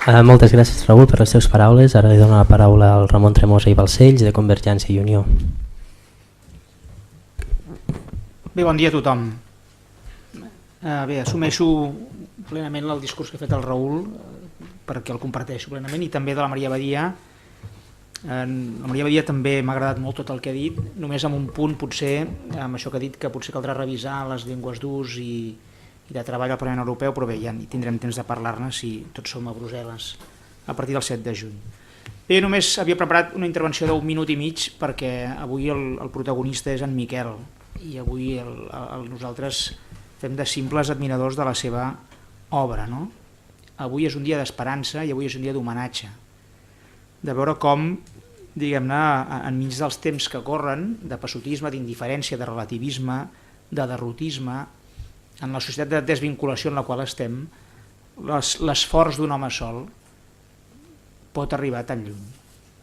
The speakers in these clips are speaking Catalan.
Moltes gràcies, Raül, per les teves paraules. Ara li dono la paraula al Ramon Tremosa i Balcells, de Convergència i Unió. Bé, bon dia a tothom. Bé, assumeixo plenament el discurs que ha fet el Raül, perquè el comparteixo plenament, i també de la Maria Badia. La Maria Badia també m'ha agradat molt tot el que ha dit, només amb un punt, potser, amb això que ha dit, que potser caldrà revisar les llengües d'ús i de treball al Parlament Europeu, però bé, ja hi tindrem temps de parlar-ne si tots som a Brussel·les a partir del 7 de juny. Bé, només havia preparat una intervenció d'1 minut i mig perquè avui el protagonista és en Miquel i avui nosaltres fem de simples admiradors de la seva obra, no? Avui és un dia d'esperança i avui és un dia d'homenatge, de veure com, diguem-ne, enmig dels temps que corren, de passotisme, d'indiferència, de relativisme, de derrotisme, en la societat de desvinculació en la qual estem, l'esforç d'un home sol pot arribar tan lluny.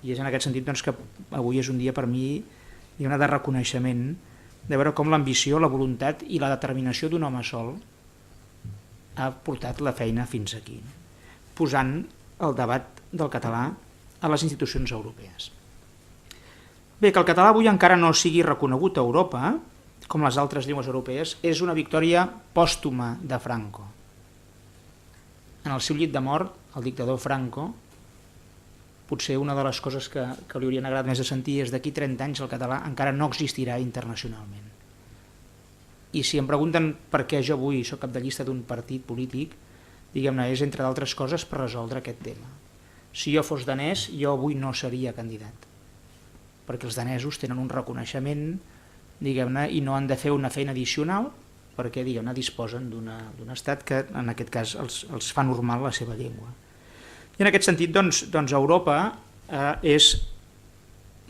I és en aquest sentit doncs, que avui és un dia per mi de reconeixement, de veure com l'ambició, la voluntat i la determinació d'un home sol ha portat la feina fins aquí, posant el debat del català a les institucions europees. Bé, que el català avui encara no sigui reconegut a Europa, com les altres llengües europees, és una victòria pòstuma de Franco. En el seu llit de mort, el dictador Franco, potser una de les coses que li haurien agradat més de sentir és d'aquí 30 anys el català encara no existirà internacionalment. I si em pregunten per què jo avui soc cap de llista d'un partit polític, diguem-ne, és entre d'altres coses per resoldre aquest tema. Si jo fos danès, jo avui no seria candidat, perquè els danesos tenen un reconeixement, diguem-ne, i no han de fer una feina addicional perquè, diguem-ne, disposen d'un estat que en aquest cas els fa normal la seva llengua. I en aquest sentit, doncs Europa és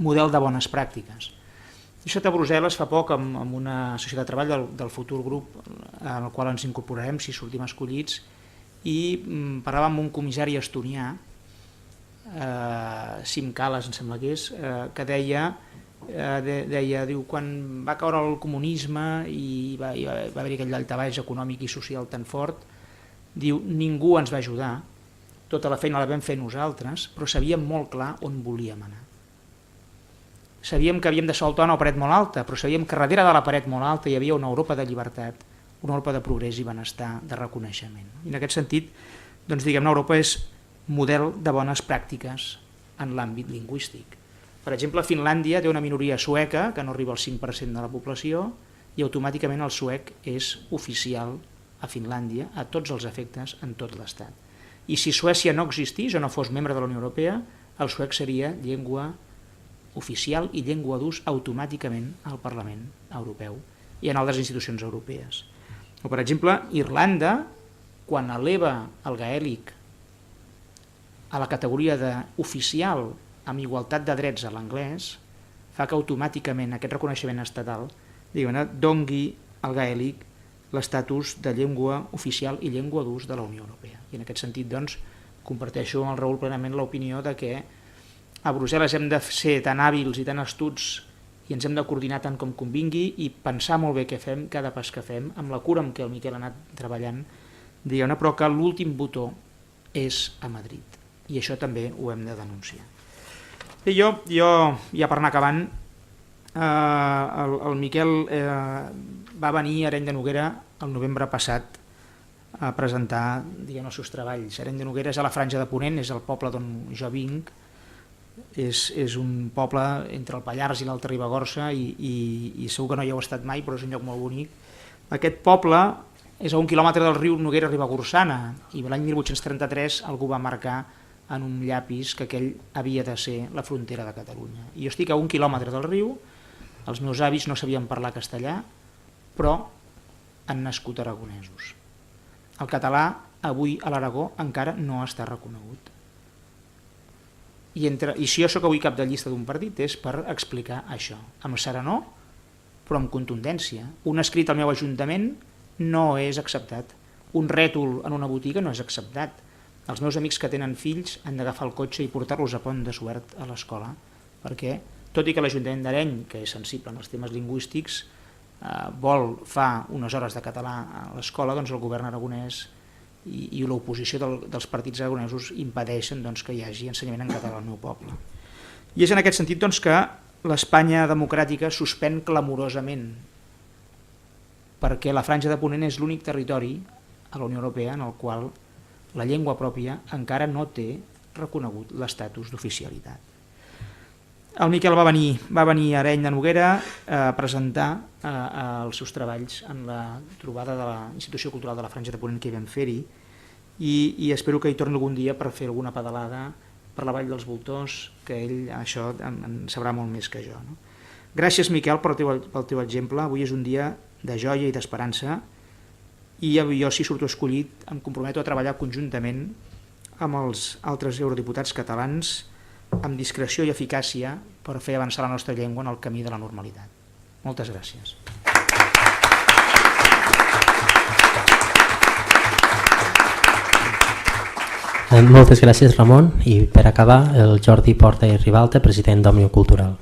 model de bones pràctiques. He estat a Brussel·les fa poc amb una sessió de treball del futur grup al qual ens incorporarem si sortim escollits, i parlàvem amb un comissari estonià, Siim Kallas em sembla que és, que deia, diu, quan va caure el comunisme i va haver aquell daltabaix econòmic i social tan fort, diu, ningú ens va ajudar, tota la feina la vam fer nosaltres, però sabíem molt clar on volíem anar. Sabíem que havíem de saltar una paret molt alta, però sabíem que darrere de la paret molt alta hi havia una Europa de llibertat, una Europa de progrés i benestar, de reconeixement. I en aquest sentit, doncs, diguem-ne, Europa és model de bones pràctiques en l'àmbit lingüístic. Per exemple, Finlàndia té una minoria sueca que no arriba al 5% de la població i automàticament el suec és oficial a Finlàndia a tots els efectes en tot l'estat. I si Suècia no existís o no fos membre de la Unió Europea, el suec seria llengua oficial i llengua d'ús automàticament al Parlament Europeu i en altres institucions europees. O, per exemple, Irlanda, quan eleva el gaèlic a la categoria d'oficial amb igualtat de drets a l'anglès, fa que automàticament aquest reconeixement estatal dongui al gaèlic l'estatus de llengua oficial i llengua d'ús de la Unió Europea. I en aquest sentit, doncs, comparteixo amb el Raül plenament l'opinió de que a Brussel·les hem de ser tan hàbils i tan astuts i ens hem de coordinar tant com convingui i pensar molt bé què fem, cada pas que fem, amb la cura amb què el Miquel ha anat treballant, però que l'últim botó és a Madrid. I això també ho hem de denunciar. Bé, jo ja per anar acabant, el Miquel va venir a Arenys de Noguera el novembre passat a presentar els seus treballs. Arenys de Noguera és a la Franja de Ponent, és el poble d'on jo vinc, és un poble entre el Pallars i l'Alta Ribagorça i segur que no hi heu estat mai, però és un lloc molt bonic. Aquest poble és a 1 quilòmetre del riu Noguera Ribagorçana i l'any 1833 algú va marcar en un llapis que aquell havia de ser la frontera de Catalunya. I jo estic a 1 quilòmetre del riu, els meus avis no sabien parlar castellà, però han nascut aragonesos. El català avui a l'Aragó encara no està reconegut. I si jo soc avui cap de llista d'un partit és per explicar això, amb serenor però amb contundència. Un escrit al meu ajuntament no és acceptat, un rètol en una botiga no és acceptat. Els meus amics que tenen fills han d'agafar el cotxe i portar-los a Pont de Suert a l'escola, perquè, tot i que l'Ajuntament d'Areny, que és sensible en els temes lingüístics, fa unes hores de català a l'escola, doncs el govern aragonès i l'oposició dels partits aragonesos impedeixen doncs, que hi hagi ensenyament en català al meu poble. I és en aquest sentit doncs, que l'Espanya democràtica suspèn clamorosament, perquè la Franja de Ponent és l'únic territori a la Unió Europea en el qual la llengua pròpia encara no té reconegut l'estatus d'oficialitat. El Miquel va venir a Arenys de Noguera a presentar els seus treballs en la trobada de la Institució Cultural de la Franja de Ponent que hi vam fer-hi, i espero que hi torni algun dia per fer alguna pedalada per la Vall dels Voltors, que ell això en sabrà molt més que jo. No? Gràcies, Miquel, pel teu exemple. Avui és un dia de joia i d'esperança, i jo, si surto escollit, em comprometo a treballar conjuntament amb els altres eurodiputats catalans amb discreció i eficàcia per fer avançar la nostra llengua en el camí de la normalitat. Moltes gràcies. Moltes gràcies, Ramon, i per acabar, el Jordi Porta i Ribalta, president d'Òmnium Cultural.